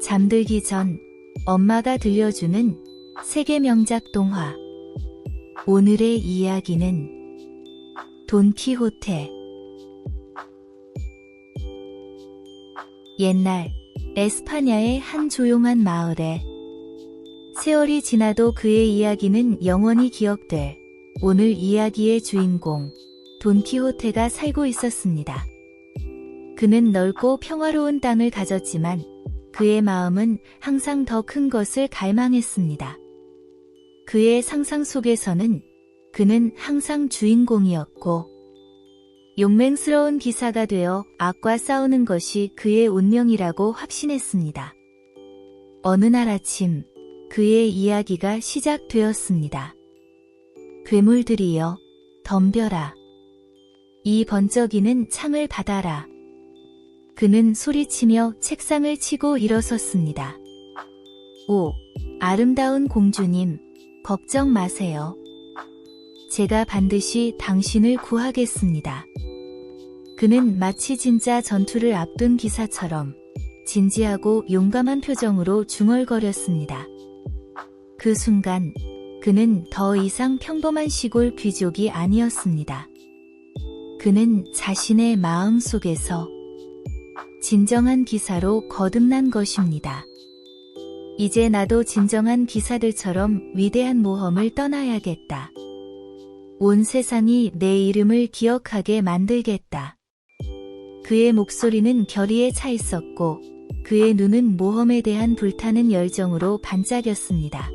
잠들기 전 엄마가 들려주는 세계 명작 동화. 오늘의 이야기는 돈키호테. 옛날 에스파냐의 한 조용한 마을에 세월이 지나도 그의 이야기는 영원히 기억될 오늘 이야기의 주인공 돈키호테가 살고 있었습니다. 그는 넓고 평화로운 땅을 가졌지만 그의 마음은 항상 더 큰 것을 갈망했습니다. 그의 상상 속에서는 그는 항상 주인공이었고 용맹스러운 기사가 되어 악과 싸우는 것이 그의 운명이라고 확신했습니다. 어느 날 아침 그의 이야기가 시작되었습니다. 괴물들이여, 덤벼라. 이 번쩍이는 창을 받아라. 그는 소리치며 책상을 치고 일어섰습니다. 오, 아름다운 공주님, 걱정 마세요. 제가 반드시 당신을 구하겠습니다. 그는 마치 진짜 전투를 앞둔 기사처럼 진지하고 용감한 표정으로 중얼거렸습니다. 그 순간 그는 더 이상 평범한 시골 귀족이 아니었습니다. 그는 자신의 마음 속에서 진정한 기사로 거듭난 것입니다. 이제 나도 진정한 기사들처럼 위대한 모험을 떠나야겠다. 온 세상이 내 이름을 기억하게 만들겠다. 그의 목소리는 결의에 차 있었고 그의 눈은 모험에 대한 불타는 열정으로 반짝였습니다.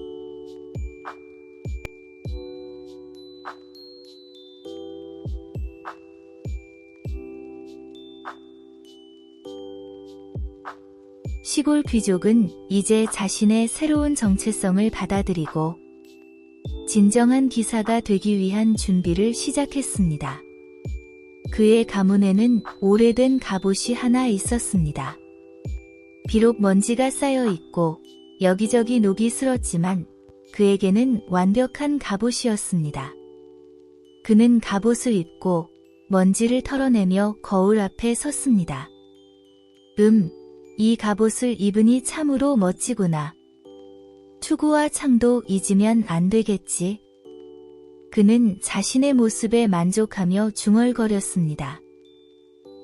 시골 귀족은 이제 자신의 새로운 정체성을 받아들이고 진정한 기사가 되기 위한 준비를 시작했습니다. 그의 가문에는 오래된 갑옷이 하나 있었습니다. 비록 먼지가 쌓여 있고 여기저기 녹이 슬었지만 그에게는 완벽한 갑옷이었습니다. 그는 갑옷을 입고 먼지를 털어내며 거울 앞에 섰습니다. 이 갑옷을 입으니 참으로 멋지구나. 투구와 창도 잊으면 안 되겠지. 그는 자신의 모습에 만족하며 중얼거렸습니다.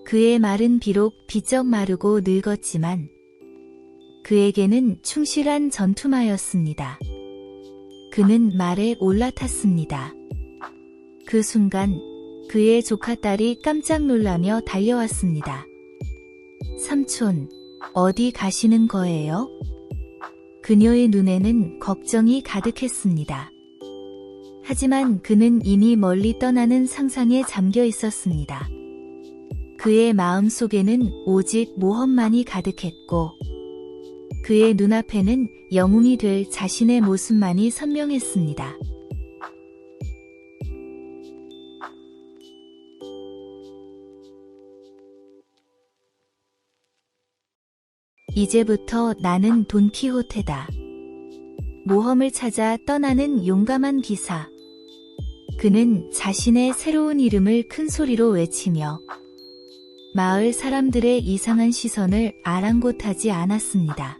그의 말은 비록 비쩍 마르고 늙었지만 그에게는 충실한 전투마였습니다. 그는 말에 올라탔습니다. 그 순간 그의 조카딸이 깜짝 놀라며 달려왔습니다. 삼촌, 어디 가시는 거예요? 그녀의 눈에는 걱정이 가득했습니다. 하지만 그는 이미 멀리 떠나는 상상에 잠겨 있었습니다. 그의 마음 속에는 오직 모험만이 가득했고 그의 눈앞에는 영웅이 될 자신의 모습만이 선명했습니다. 이제부터 나는 돈키호테다. 모험을 찾아 떠나는 용감한 기사. 그는 자신의 새로운 이름을 큰 소리로 외치며 마을 사람들의 이상한 시선을 아랑곳하지 않았습니다.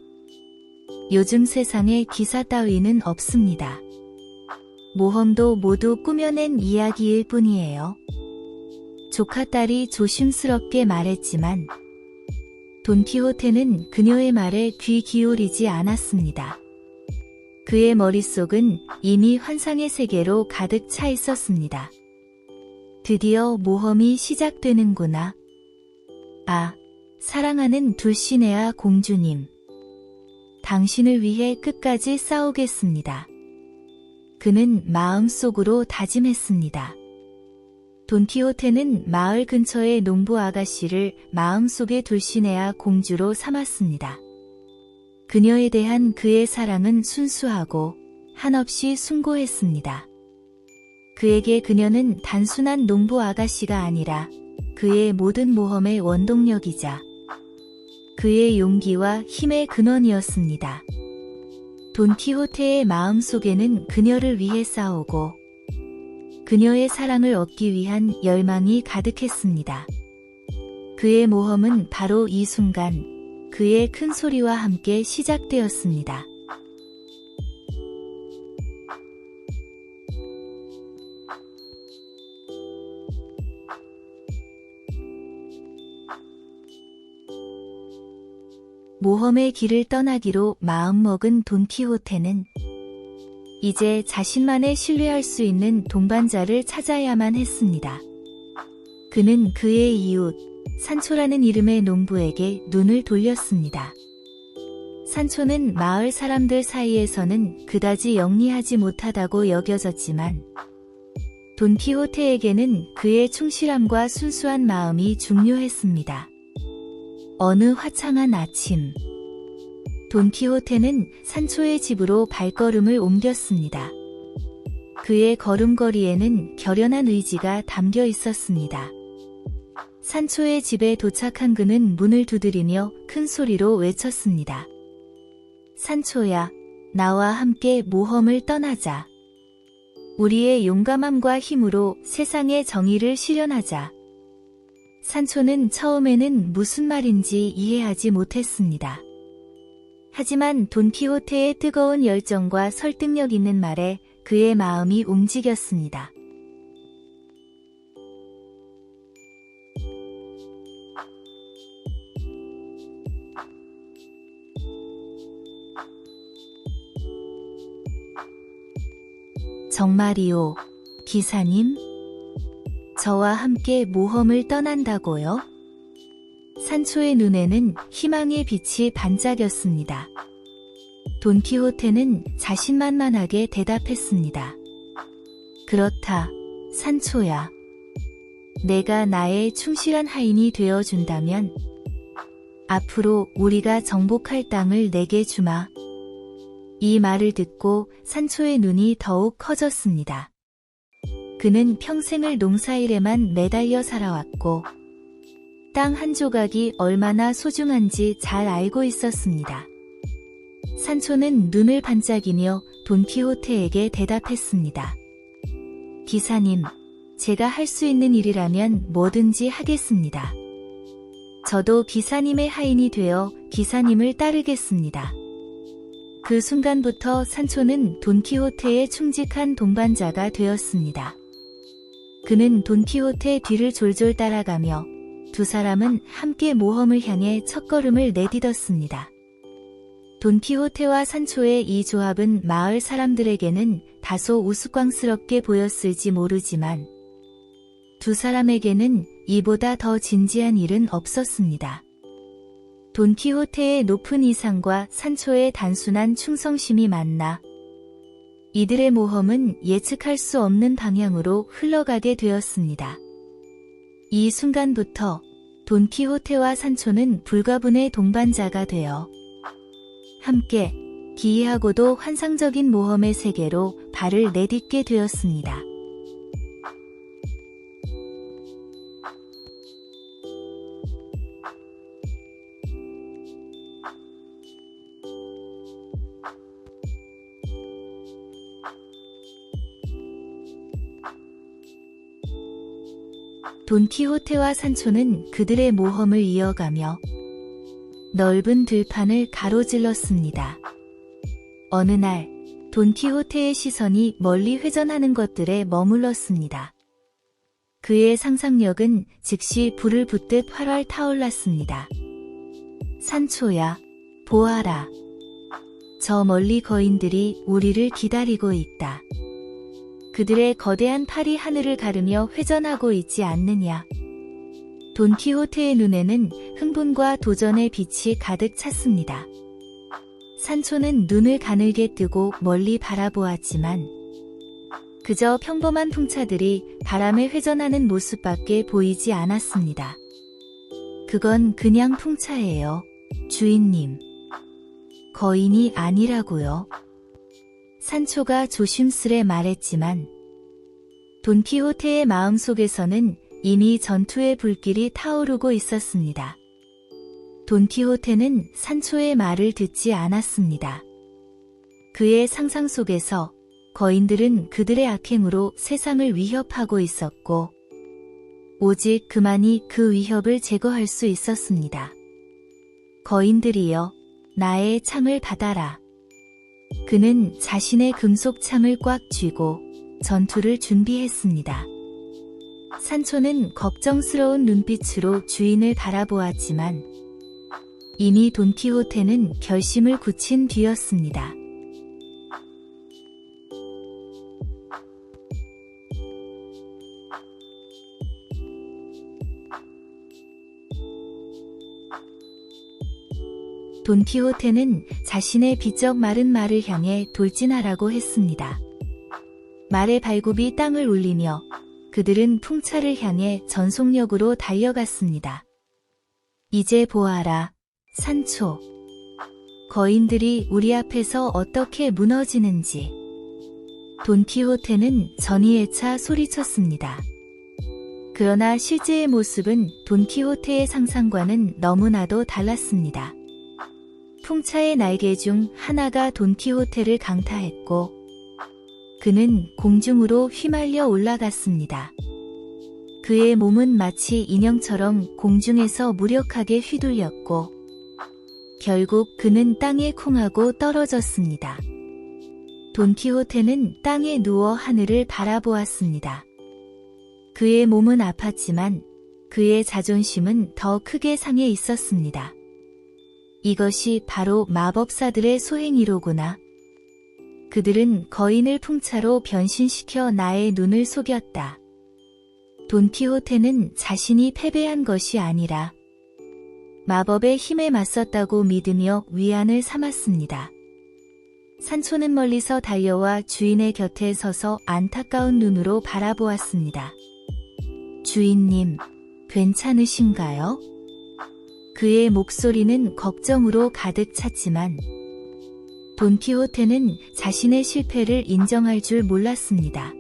요즘 세상에 기사 따위는 없습니다. 모험도 모두 꾸며낸 이야기일 뿐이에요. 조카딸이 조심스럽게 말했지만 돈키호테는 그녀의 말에 귀 기울이지 않았습니다. 그의 머릿속은 이미 환상의 세계로 가득 차 있었습니다. 드디어 모험이 시작되는구나. 아, 사랑하는 둘시네아 공주님. 당신을 위해 끝까지 싸우겠습니다. 그는 마음속으로 다짐했습니다. 돈키호테는 마을 근처의 농부 아가씨를 마음속의 둘시네아 공주로 삼았습니다. 그녀에 대한 그의 사랑은 순수하고 한없이 숭고했습니다. 그에게 그녀는 단순한 농부 아가씨가 아니라 그의 모든 모험의 원동력이자 그의 용기와 힘의 근원이었습니다. 돈키호테의 마음 속에는 그녀를 위해 싸우고 그녀의 사랑을 얻기 위한 열망이 가득했습니다. 그의 모험은 바로 이 순간 그의 큰 소리와 함께 시작되었습니다. 모험의 길을 떠나기로 마음먹은 돈키호테는 이제 자신만의 신뢰할 수 있는 동반자를 찾아야만 했습니다. 그는 그의 이웃, 산초라는 이름의 농부에게 눈을 돌렸습니다. 산초는 마을 사람들 사이에서는 그다지 영리하지 못하다고 여겨졌지만 돈키호테에게는 그의 충실함과 순수한 마음이 중요했습니다. 어느 화창한 아침, 돈키호테는 산초의 집으로 발걸음을 옮겼습니다. 그의 걸음걸이에는 결연한 의지가 담겨 있었습니다. 산초의 집에 도착한 그는 문을 두드리며 큰 소리로 외쳤습니다. 산초야, 나와 함께 모험을 떠나자. 우리의 용감함과 힘으로 세상의 정의를 실현하자. 산초는 처음에는 무슨 말인지 이해하지 못했습니다. 하지만 돈키호테의 뜨거운 열정과 설득력 있는 말에 그의 마음이 움직였습니다. 정말이요, 기사님? 저와 함께 모험을 떠난다고요? 산초의 눈에는 희망의 빛이 반짝였습니다. 돈키호테는 자신만만하게 대답했습니다. 그렇다, 산초야. 내가 나의 충실한 하인이 되어준다면 앞으로 우리가 정복할 땅을 내게 주마. 이 말을 듣고 산초의 눈이 더욱 커졌습니다. 그는 평생을 농사일에만 매달려 살아왔고 땅 한 조각이 얼마나 소중한지 잘 알고 있었습니다. 산초는 눈을 반짝이며 돈키호테에게 대답했습니다. 기사님, 제가 할 수 있는 일이라면 뭐든지 하겠습니다. 저도 기사님의 하인이 되어 기사님을 따르겠습니다. 그 순간부터 산초는 돈키호테의 충직한 동반자가 되었습니다. 그는 돈키호테 뒤를 졸졸 따라가며 두 사람은 함께 모험을 향해 첫걸음을 내딛었습니다. 돈키호테와 산초의 이 조합은 마을 사람들에게는 다소 우스꽝스럽게 보였을지 모르지만 두 사람에게는 이보다 더 진지한 일은 없었습니다. 돈키호테의 높은 이상과 산초의 단순한 충성심이 만나 이들의 모험은 예측할 수 없는 방향으로 흘러가게 되었습니다. 이 순간부터 돈키호테와 산초는 불가분의 동반자가 되어 함께 기이하고도 환상적인 모험의 세계로 발을 내딛게 되었습니다. 돈키호테와 산초는 그들의 모험을 이어가며 넓은 들판을 가로질렀습니다. 어느 날 돈키호테의 시선이 멀리 회전하는 것들에 머물렀습니다. 그의 상상력은 즉시 불을 붙듯 활활 타올랐습니다. 산초야, 보아라. 저 멀리 거인들이 우리를 기다리고 있다. 그들의 거대한 팔이 하늘을 가르며 회전하고 있지 않느냐. 돈키호테의 눈에는 흥분과 도전의 빛이 가득 찼습니다. 산초는 눈을 가늘게 뜨고 멀리 바라보았지만 그저 평범한 풍차들이 바람에 회전하는 모습밖에 보이지 않았습니다. 그건 그냥 풍차예요, 주인님. 거인이 아니라고요. 산초가 조심스레 말했지만 돈키호테의 마음속에서는 이미 전투의 불길이 타오르고 있었습니다. 돈키호테는 산초의 말을 듣지 않았습니다. 그의 상상 속에서 거인들은 그들의 악행으로 세상을 위협하고 있었고 오직 그만이 그 위협을 제거할 수 있었습니다. 거인들이여, 나의 창을 받아라. 그는 자신의 금속 창을 꽉 쥐고 전투를 준비했습니다. 산초는 걱정스러운 눈빛으로 주인을 바라보았지만 이미 돈키호테는 결심을 굳힌 뒤였습니다. 돈키호테는 자신의 비쩍 마른 말을 향해 돌진하라고 했습니다. 말의 발굽이 땅을 울리며 그들은 풍차를 향해 전속력으로 달려갔습니다. 이제 보아라, 산초. 거인들이 우리 앞에서 어떻게 무너지는지. 돈키호테는 전의에 차 소리쳤습니다. 그러나 실제의 모습은 돈키호테의 상상과는 너무나도 달랐습니다. 풍차의 날개 중 하나가 돈키호테를 강타했고 그는 공중으로 휘말려 올라갔습니다. 그의 몸은 마치 인형처럼 공중에서 무력하게 휘둘렸고 결국 그는 땅에 쿵하고 떨어졌습니다. 돈키호테는 땅에 누워 하늘을 바라보았습니다. 그의 몸은 아팠지만 그의 자존심은 더 크게 상해 있었습니다. 이것이 바로 마법사들의 소행이로구나. 그들은 거인을 풍차로 변신시켜 나의 눈을 속였다. 돈키호테는 자신이 패배한 것이 아니라 마법의 힘에 맞섰다고 믿으며 위안을 삼았습니다. 산초는 멀리서 달려와 주인의 곁에 서서 안타까운 눈으로 바라보았습니다. 주인님, 괜찮으신가요? 그의 목소리는 걱정으로 가득 찼지만 돈키호테는 자신의 실패를 인정할 줄 몰랐습니다.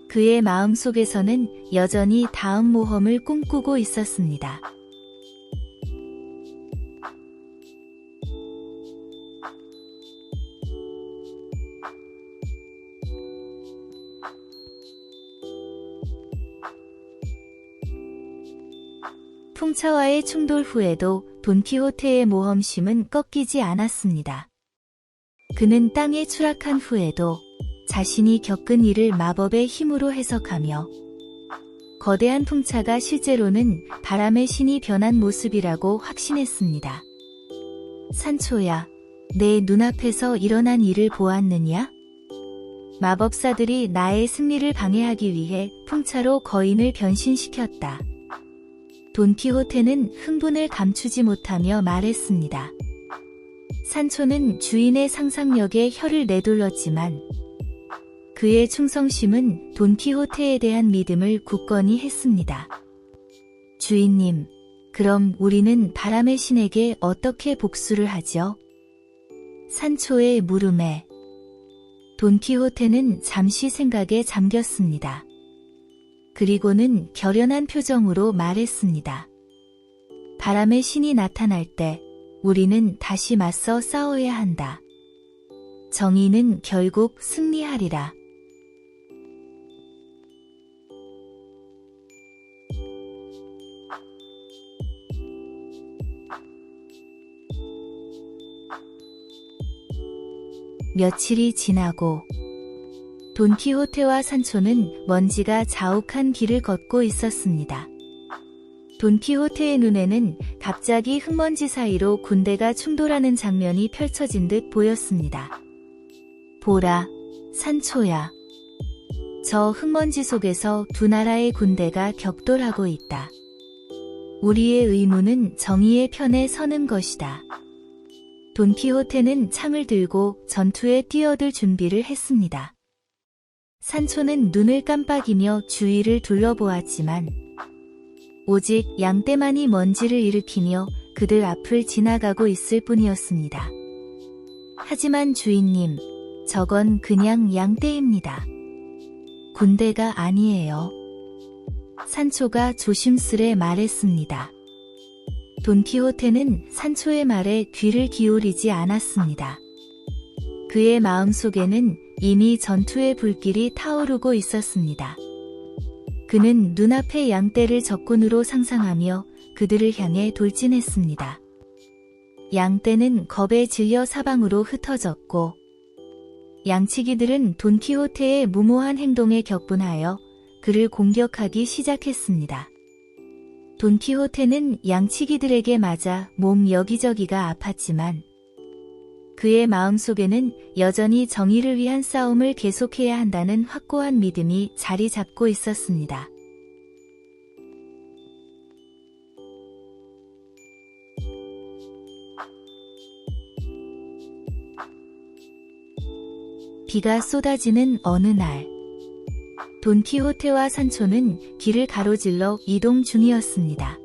그의 마음속에서는 여전히 다음 모험을 꿈꾸고 있었습니다. 풍차와의 충돌 후에도 돈키호테의 모험심은 꺾이지 않았습니다. 그는 땅에 추락한 후에도 자신이 겪은 일을 마법의 힘으로 해석하며 거대한 풍차가 실제로는 바람의 신이 변한 모습이라고 확신했습니다. 산초야, 내 눈앞에서 일어난 일을 보았느냐? 마법사들이 나의 승리를 방해하기 위해 풍차로 거인을 변신시켰다. 돈키호테는 흥분을 감추지 못하며 말했습니다. 산초는 주인의 상상력에 혀를 내둘렀지만 그의 충성심은 돈키호테에 대한 믿음을 굳건히 했습니다. 주인님, 그럼 우리는 바람의 신에게 어떻게 복수를 하죠? 산초의 물음에 돈키호테는 잠시 생각에 잠겼습니다. 그리고는 결연한 표정으로 말했습니다. 바람의 신이 나타날 때 우리는 다시 맞서 싸워야 한다. 정의는 결국 승리하리라. 며칠이 지나고 돈키호테와 산초는 먼지가 자욱한 길을 걷고 있었습니다. 돈키호테의 눈에는 갑자기 흙먼지 사이로 군대가 충돌하는 장면이 펼쳐진 듯 보였습니다. 보라, 산초야. 저 흙먼지 속에서 두 나라의 군대가 격돌하고 있다. 우리의 의무는 정의의 편에 서는 것이다. 돈키호테는 창을 들고 전투에 뛰어들 준비를 했습니다. 산초는 눈을 깜빡이며 주위를 둘러보았지만 오직 양떼만이 먼지를 일으키며 그들 앞을 지나가고 있을 뿐이었습니다. 하지만 주인님, 저건 그냥 양떼입니다. 군대가 아니에요. 산초가 조심스레 말했습니다. 돈키호테는 산초의 말에 귀를 기울이지 않았습니다. 그의 마음속에는 이미 전투의 불길이 타오르고 있었습니다. 그는 눈앞의 양떼를 적군으로 상상하며 그들을 향해 돌진했습니다. 양떼는 겁에 질려 사방으로 흩어졌고 양치기들은 돈키호테의 무모한 행동에 격분하여 그를 공격하기 시작했습니다. 돈키호테는 양치기들에게 맞아 몸 여기저기가 아팠지만 그의 마음속에는 여전히 정의를 위한 싸움을 계속해야 한다는 확고한 믿음이 자리 잡고 있었습니다. 비가 쏟아지는 어느 날, 돈키호테와 산초는 길을 가로질러 이동 중이었습니다.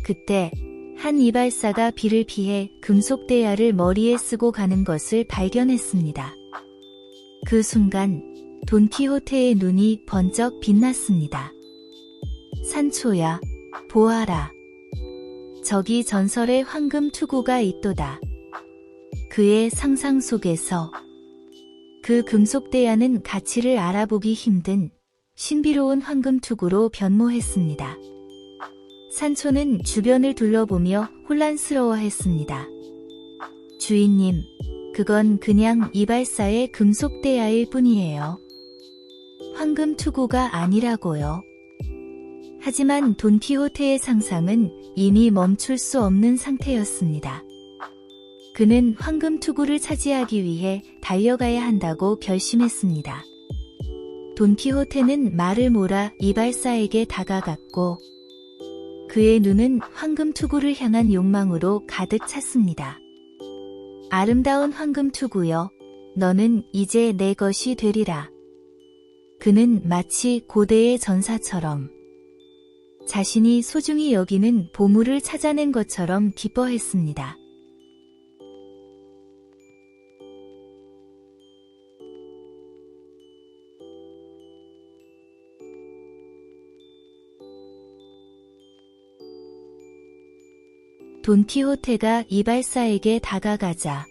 그때 한 이발사가 비를 피해 금속대야를 머리에 쓰고 가는 것을 발견했습니다. 그 순간 돈키호테의 눈이 번쩍 빛났습니다. 산초야, 보아라. 저기 전설의 황금 투구가 있도다. 그의 상상 속에서 그 금속대야는 가치를 알아보기 힘든 신비로운 황금 투구로 변모했습니다. 산초는 주변을 둘러보며 혼란스러워했습니다. 주인님, 그건 그냥 이발사의 금속대야일 뿐이에요. 황금 투구가 아니라고요. 하지만 돈키호테의 상상은 이미 멈출 수 없는 상태였습니다. 그는 황금 투구를 차지하기 위해 달려가야 한다고 결심했습니다. 돈키호테는 말을 몰아 이발사에게 다가갔고 그의 눈은 황금 투구를 향한 욕망으로 가득 찼습니다. 아름다운 황금 투구여, 너는 이제 내 것이 되리라. 그는 마치 고대의 전사처럼 자신이 소중히 여기는 보물을 찾아낸 것처럼 기뻐했습니다. 돈키호테가 이발사에게 다가가자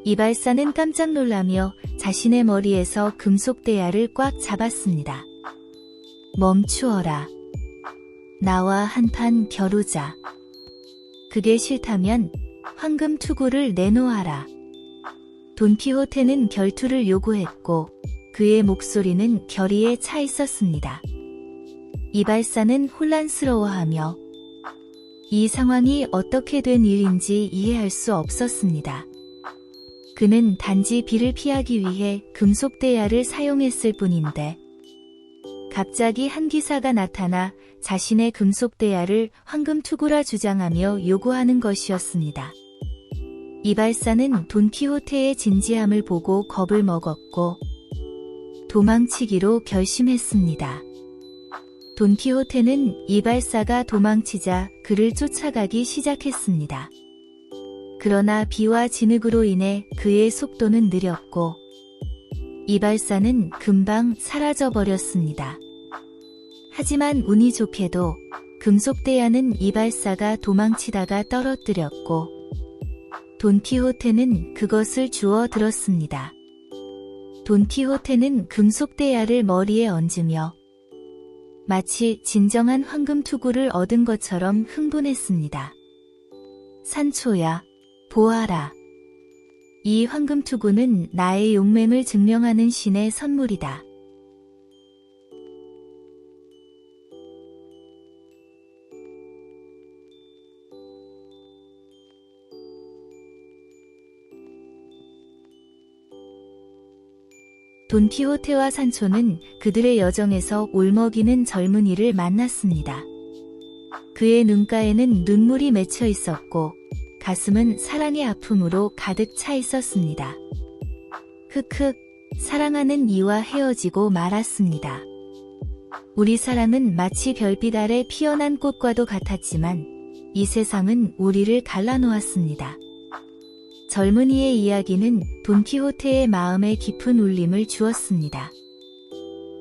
이발사는 깜짝 놀라며 자신의 머리에서 금속대야를 꽉 잡았습니다. 멈추어라. 나와 한판 겨루자. 그게 싫다면 황금 투구를 내놓아라. 돈키호테는 결투를 요구했고 그의 목소리는 결의에 차 있었습니다. 이발사는 혼란스러워하며 이 상황이 어떻게 된 일인지 이해할 수 없었습니다. 그는 단지 비를 피하기 위해 금속대야를 사용했을 뿐인데 갑자기 한 기사가 나타나 자신의 금속대야를 황금 투구라 주장하며 요구하는 것이었습니다. 이발사는 돈키호테의 진지함을 보고 겁을 먹었고 도망치기로 결심했습니다. 돈키호테는 이발사가 도망치자 그를 쫓아가기 시작했습니다. 그러나 비와 진흙으로 인해 그의 속도는 느렸고 이발사는 금방 사라져버렸습니다. 하지만 운이 좋게도 금속대야는 이발사가 도망치다가 떨어뜨렸고 돈키호테는 그것을 주워 들었습니다. 돈키호테는 금속대야를 머리에 얹으며 마치 진정한 황금 투구를 얻은 것처럼 흥분했습니다. 산초야, 보아라. 이 황금 투구는 나의 용맹을 증명하는 신의 선물이다. 돈키호테와 산초는 그들의 여정에서 올먹이는 젊은이를 만났습니다. 그의 눈가에는 눈물이 맺혀 있었고 가슴은 사랑의 아픔으로 가득 차 있었습니다. 흑흑, 사랑하는 이와 헤어지고 말았습니다. 우리 사랑은 마치 별빛 아래 피어난 꽃과도 같았지만 이 세상은 우리를 갈라놓았습니다. 젊은이의 이야기는 돈키호테의 마음에 깊은 울림을 주었습니다.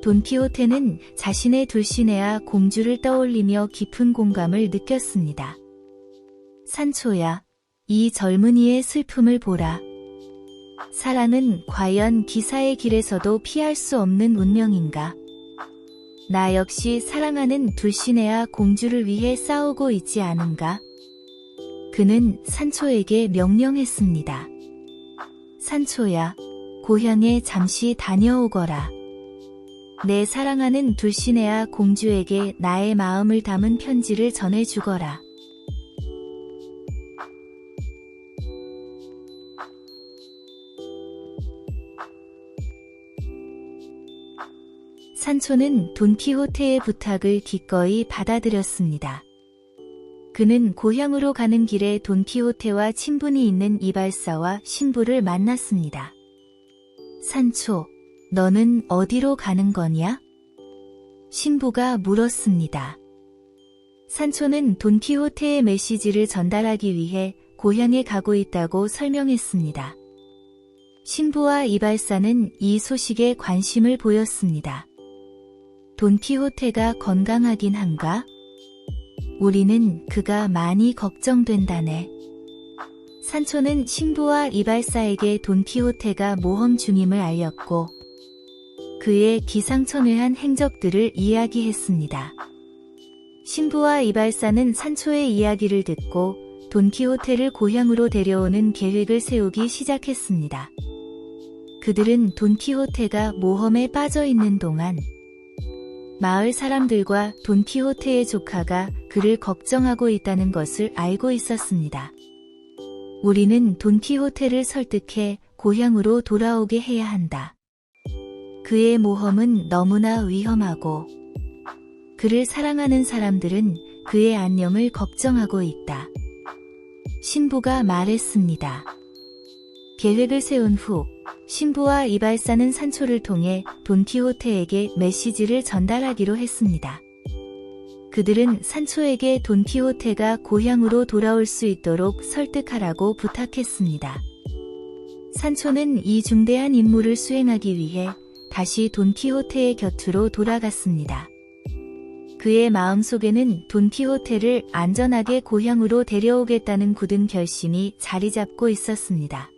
돈키호테는 자신의 둘시네아 공주를 떠올리며 깊은 공감을 느꼈습니다. 산초야, 이 젊은이의 슬픔을 보라. 사랑은 과연 기사의 길에서도 피할 수 없는 운명인가? 나 역시 사랑하는 둘시네아 공주를 위해 싸우고 있지 않은가? 그는 산초에게 명령했습니다. 산초야, 고향에 잠시 다녀오거라. 내 사랑하는 둘시네아 공주에게 나의 마음을 담은 편지를 전해주거라. 산초는 돈키호테의 부탁을 기꺼이 받아들였습니다. 그는 고향으로 가는 길에 돈키호테와 친분이 있는 이발사와 신부를 만났습니다. 산초, 너는 어디로 가는 거냐? 신부가 물었습니다. 산초는 돈키호테의 메시지를 전달하기 위해 고향에 가고 있다고 설명했습니다. 신부와 이발사는 이 소식에 관심을 보였습니다. 돈키호테가 건강하긴 한가? 우리는 그가 많이 걱정된다네. 산초는 신부와 이발사에게 돈키호테가 모험 중임을 알렸고 그의 기상천외한 행적들을 이야기했습니다. 신부와 이발사는 산초의 이야기를 듣고 돈키호테를 고향으로 데려오는 계획을 세우기 시작했습니다. 그들은 돈키호테가 모험에 빠져 있는 동안 마을 사람들과 돈키호테의 조카가 그를 걱정하고 있다는 것을 알고 있었습니다. 우리는 돈키호테를 설득해 고향으로 돌아오게 해야 한다. 그의 모험은 너무나 위험하고 그를 사랑하는 사람들은 그의 안녕을 걱정하고 있다. 신부가 말했습니다. 계획을 세운 후 신부와 이발사는 산초를 통해 돈키호테에게 메시지를 전달하기로 했습니다. 그들은 산초에게 돈키호테가 고향으로 돌아올 수 있도록 설득하라고 부탁했습니다. 산초는 이 중대한 임무를 수행하기 위해 다시 돈키호테의 곁으로 돌아갔습니다. 그의 마음속에는 돈키호테를 안전하게 고향으로 데려오겠다는 굳은 결심이 자리 잡고 있었습니다.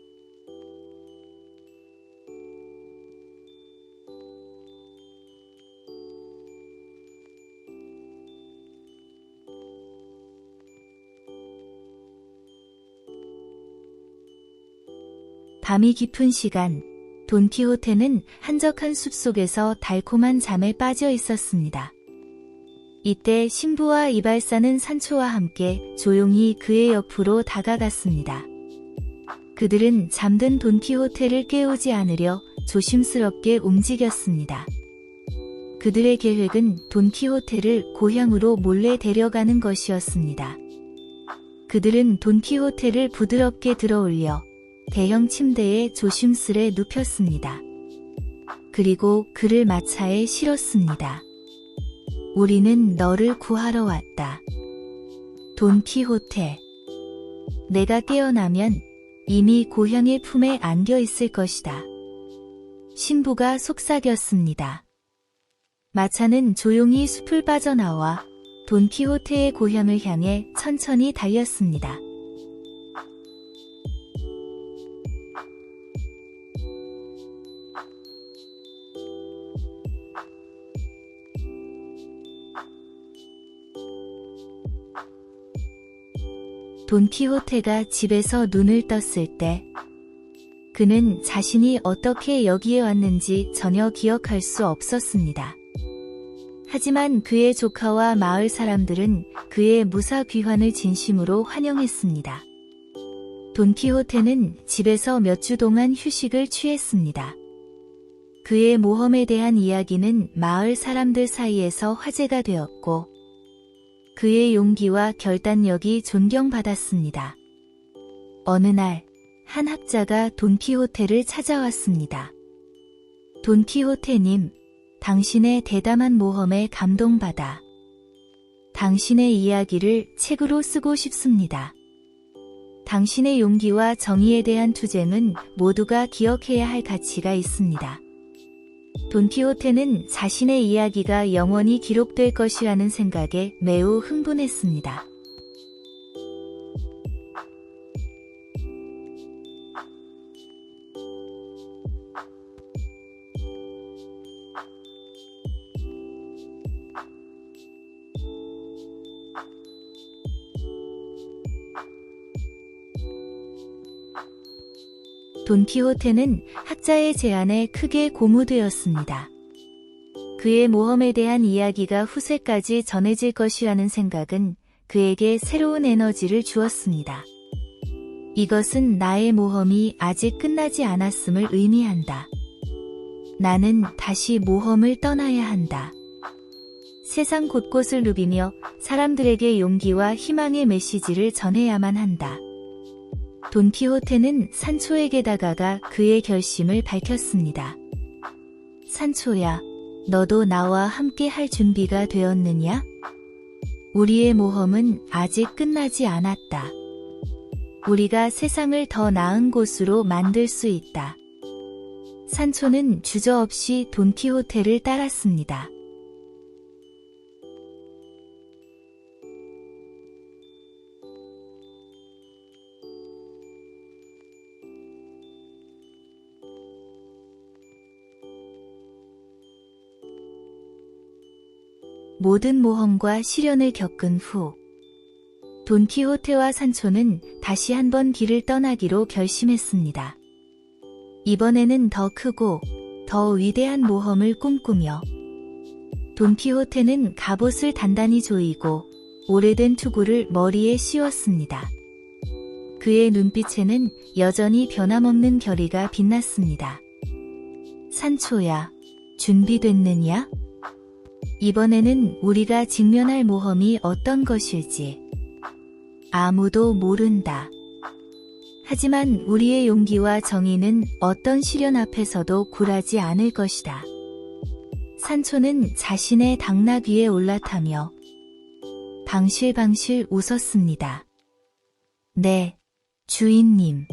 밤이 깊은 시간, 돈키호테는 한적한 숲속에서 달콤한 잠에 빠져 있었습니다. 이때 신부와 이발사는 산초와 함께 조용히 그의 옆으로 다가갔습니다. 그들은 잠든 돈키호테를 깨우지 않으려 조심스럽게 움직였습니다. 그들의 계획은 돈키호테를 고향으로 몰래 데려가는 것이었습니다. 그들은 돈키호테를 부드럽게 들어올려 대형 침대에 조심스레 눕혔습니다. 그리고 그를 마차에 실었습니다. 우리는 너를 구하러 왔다. 돈키호테. 내가 깨어나면 이미 고향의 품에 안겨 있을 것이다. 신부가 속삭였습니다. 마차는 조용히 숲을 빠져나와 돈키호테의 고향을 향해 천천히 달렸습니다. 돈키호테가 집에서 눈을 떴을 때 그는 자신이 어떻게 여기에 왔는지 전혀 기억할 수 없었습니다. 하지만 그의 조카와 마을 사람들은 그의 무사 귀환을 진심으로 환영했습니다. 돈키호테는 집에서 몇 주 동안 휴식을 취했습니다. 그의 모험에 대한 이야기는 마을 사람들 사이에서 화제가 되었고 그의 용기와 결단력이 존경받았습니다. 어느 날, 한 학자가 돈키호테를 찾아왔습니다. 돈키호테님, 당신의 대담한 모험에 감동받아 당신의 이야기를 책으로 쓰고 싶습니다. 당신의 용기와 정의에 대한 투쟁은 모두가 기억해야 할 가치가 있습니다. 돈키호테는 자신의 이야기가 영원히 기록될 것이라는 생각에 매우 흥분했습니다. 돈키호테는 학자의 제안에 크게 고무되었습니다. 그의 모험에 대한 이야기가 후세까지 전해질 것이라는 생각은 그에게 새로운 에너지를 주었습니다. 이것은 나의 모험이 아직 끝나지 않았음을 의미한다. 나는 다시 모험을 떠나야 한다. 세상 곳곳을 누비며 사람들에게 용기와 희망의 메시지를 전해야만 한다. 돈키호테는 산초에게 다가가 그의 결심을 밝혔습니다. 산초야, 너도 나와 함께 할 준비가 되었느냐? 우리의 모험은 아직 끝나지 않았다. 우리가 세상을 더 나은 곳으로 만들 수 있다. 산초는 주저없이 돈키호테를 따랐습니다. 모든 모험과 시련을 겪은 후 돈키호테와 산초는 다시 한번 길을 떠나기로 결심했습니다. 이번에는 더 크고 더 위대한 모험을 꿈꾸며 돈키호테는 갑옷을 단단히 조이고 오래된 투구를 머리에 씌웠습니다. 그의 눈빛에는 여전히 변함없는 결의가 빛났습니다. 산초야, 준비됐느냐? 이번에는 우리가 직면할 모험이 어떤 것일지 아무도 모른다. 하지만 우리의 용기와 정의는 어떤 시련 앞에서도 굴하지 않을 것이다. 산초는 자신의 당나귀 위에 올라타며 방실방실 웃었습니다. 네, 주인님.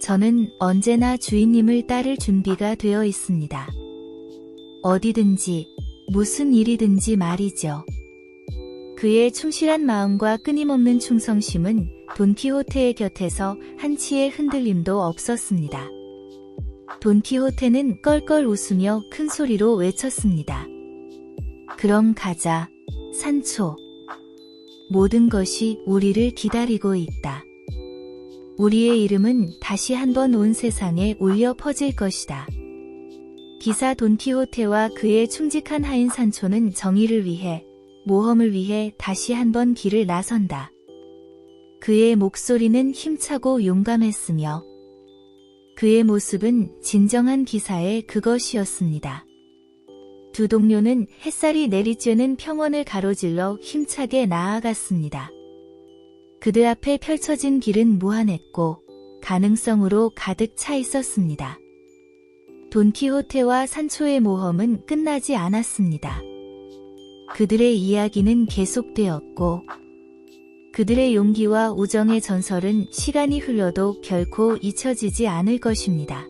저는 언제나 주인님을 따를 준비가 되어 있습니다. 어디든지 무슨 일이든지 말이죠. 그의 충실한 마음과 끊임없는 충성심은 돈키호테의 곁에서 한치의 흔들림도 없었습니다. 돈키호테는 껄껄 웃으며 큰 소리로 외쳤습니다. 그럼 가자, 산초. 모든 것이 우리를 기다리고 있다. 우리의 이름은 다시 한번 온 세상에 울려 퍼질 것이다. 기사 돈키호테와 그의 충직한 하인 산초는 정의를 위해, 모험을 위해 다시 한번 길을 나선다. 그의 목소리는 힘차고 용감했으며 그의 모습은 진정한 기사의 그것이었습니다. 두 동료는 햇살이 내리쬐는 평원을 가로질러 힘차게 나아갔습니다. 그들 앞에 펼쳐진 길은 무한했고 가능성으로 가득 차 있었습니다. 돈키호테와 산초의 모험은 끝나지 않았습니다. 그들의 이야기는 계속되었고 그들의 용기와 우정의 전설은 시간이 흘러도 결코 잊혀지지 않을 것입니다.